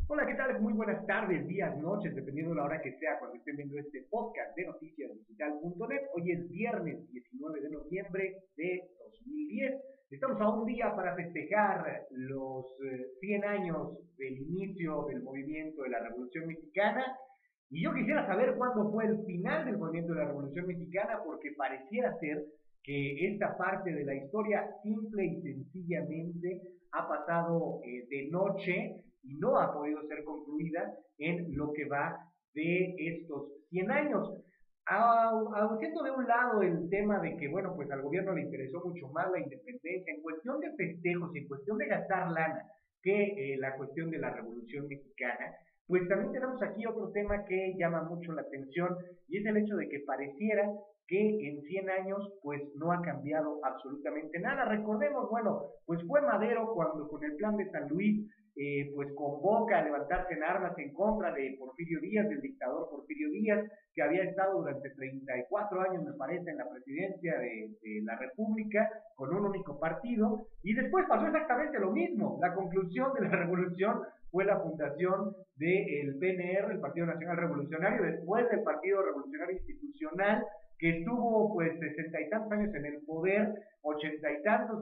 Hola, ¿qué tal? Muy buenas tardes, días, noches, dependiendo de la hora que sea cuando estén viendo este podcast de noticiasdigital.net. Hoy es viernes 19 de noviembre de 2010. Estamos a un día para festejar los 100 años del inicio del movimiento de la Revolución Mexicana. Y yo quisiera saber cuándo fue el final del movimiento de la Revolución Mexicana, porque pareciera ser que esta parte de la historia simple y sencillamente ha pasado de noche y no ha podido ser concluida en lo que va de estos 100 años. Haciendo de un lado el tema de que, bueno, pues al gobierno le interesó mucho más la independencia en cuestión de festejos y en cuestión de gastar lana que la cuestión de la Revolución Mexicana, pues también tenemos aquí otro tema que llama mucho la atención y es el hecho de que pareciera que en 100 años pues no ha cambiado absolutamente nada. Recordemos, bueno, pues fue Madero cuando con el plan de San Luis pues convoca a levantarse en armas en contra de Porfirio Díaz, del dictador Porfirio Díaz, que había estado durante 34 años, me parece, en la presidencia de la República, con un único partido, y después pasó exactamente lo mismo. La conclusión de la revolución fue la fundación del PNR, el Partido Nacional Revolucionario, después del Partido Revolucionario Institucional, que estuvo pues 60 y tantos años en el poder, 80 y tantos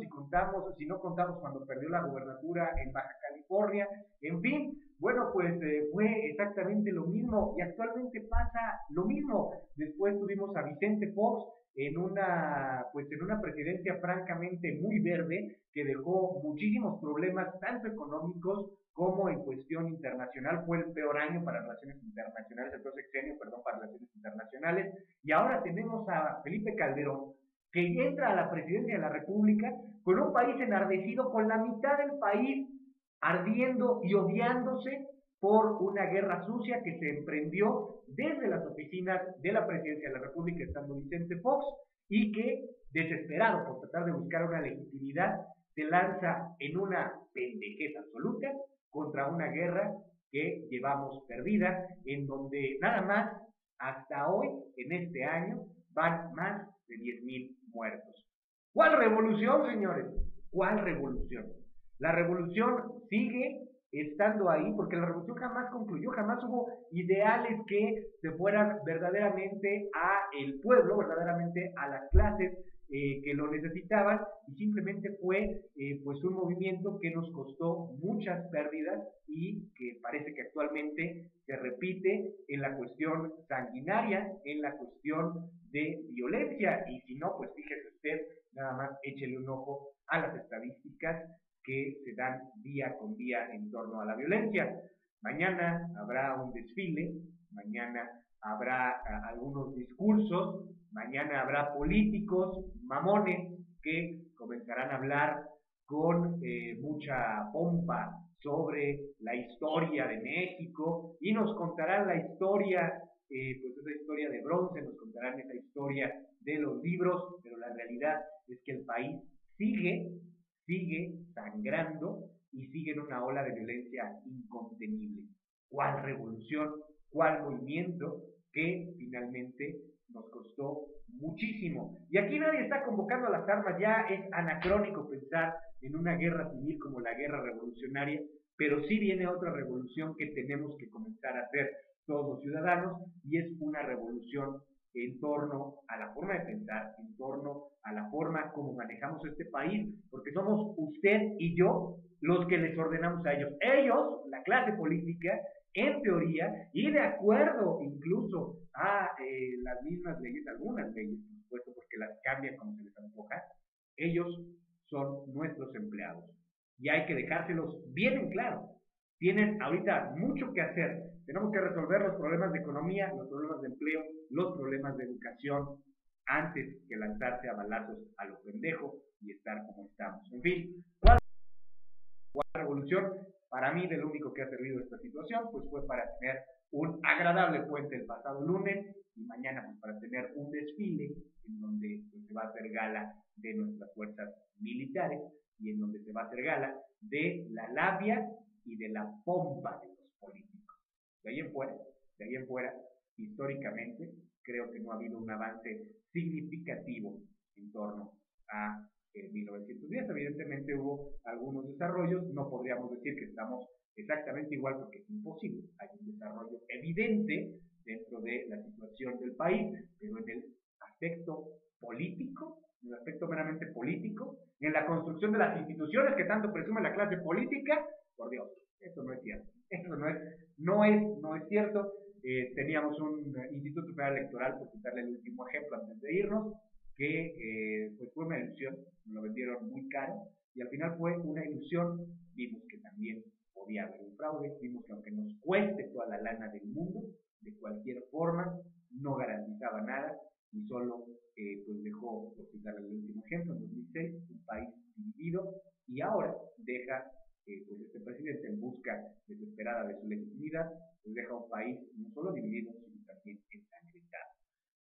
si no contamos cuando perdió la gubernatura en Baja California, en fin, bueno, pues fue exactamente lo mismo y actualmente pasa lo mismo. Después tuvimos a Vicente Fox en una presidencia francamente muy verde que dejó muchísimos problemas tanto económicos como en cuestión internacional. Fue el peor año para relaciones internacionales, el peor sexenio, perdón, para relaciones internacionales. Y ahora tenemos a Felipe Calderón, que entra a la presidencia de la República con un país enardecido, con la mitad del país ardiendo y odiándose por una guerra sucia que se emprendió desde las oficinas de la presidencia de la República, estando Vicente Fox, y que, desesperado por tratar de buscar una legitimidad, se lanza en una pendejez absoluta contra una guerra que llevamos perdida, en donde nada más hasta hoy, en este año, van más de 10,000 muertos. ¿Cuál revolución, señores? ¿Cuál revolución? La revolución sigue estando ahí porque la revolución jamás concluyó, jamás hubo ideales que se fueran verdaderamente a el pueblo, verdaderamente a las clases que lo necesitaban, y simplemente fue pues un movimiento que nos costó muchas pérdidas y que parece que actualmente se repite en la cuestión sanguinaria, en la cuestión de violencia. Y si no, pues fíjese usted, nada más échele un ojo a las estadísticas que se dan día con día en torno a la violencia. Mañana habrá un desfile, mañana habrá algunos discursos, mañana habrá políticos mamones que comenzarán a hablar con mucha pompa sobre la historia de México y nos contarán la historia, pues esa historia de bronce, nos contarán esa historia de los libros, pero la realidad es que el país sigue sangrando y sigue en una ola de violencia incontenible. ¿Cuál revolución? ¿Cuál movimiento? Que finalmente nos costó muchísimo. Y aquí nadie está convocando a las armas, ya es anacrónico pensar en una guerra civil como la guerra revolucionaria, pero sí viene otra revolución que tenemos que comenzar a hacer todos los ciudadanos, y es una revolución en torno a la forma de pensar, en torno a la forma como manejamos este país, porque somos usted y yo los que les ordenamos a ellos. Ellos, la clase política, en teoría, y de acuerdo incluso a las mismas leyes, algunas leyes, por supuesto, porque las cambian como se les antoja, ellos son nuestros empleados. Y hay que dejárselos bien en claro. Tienen ahorita mucho que hacer. Tenemos que resolver los problemas de economía, los problemas de empleo, los problemas de educación, antes que lanzarse a balazos a lo pendejo y estar como estamos. En fin, ¿cuál revolución? Para mí, de lo único que ha servido esta situación, pues fue para tener un agradable puente el pasado lunes y mañana pues para tener un desfile en donde pues, se va a hacer gala de nuestras fuerzas militares y en donde se va a hacer gala de la labia y de la pompa de los políticos. De ahí en fuera, históricamente, creo que no ha habido un avance significativo en torno a 1910. Evidentemente hubo algunos desarrollos, no podríamos decir que estamos exactamente igual porque es imposible. Hay un desarrollo evidente dentro de la situación del país, pero en el aspecto político, en el aspecto meramente político, en la construcción de las instituciones que tanto presume la clase política, por Dios, eso no es cierto. Eso no es cierto. Teníamos un Instituto Federal Electoral, por citarle el último ejemplo antes de irnos, que pues fue una ilusión, nos lo vendieron muy caro, y al final fue una ilusión. Vimos que también podía haber un fraude, vimos que aunque nos cueste toda la lana del mundo, de cualquier forma, no garantizaba nada, y solo pues dejó, por citarle el último ejemplo, en 2006, un país dividido, y ahora deja pues este presidente, en busca desesperada de su legitimidad, pues deja un país no solo dividido, sino también ensangrentado.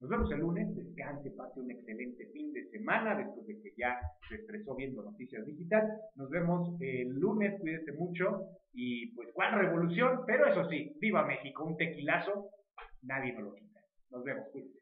Nos vemos el lunes, descanse, pase un excelente fin de semana después de que ya se estresó viendo Noticias Digital. Nos vemos el lunes, cuídese mucho y pues cuál revolución, pero eso sí, viva México, un tequilazo, nadie nos lo quita. Nos vemos, cuídese.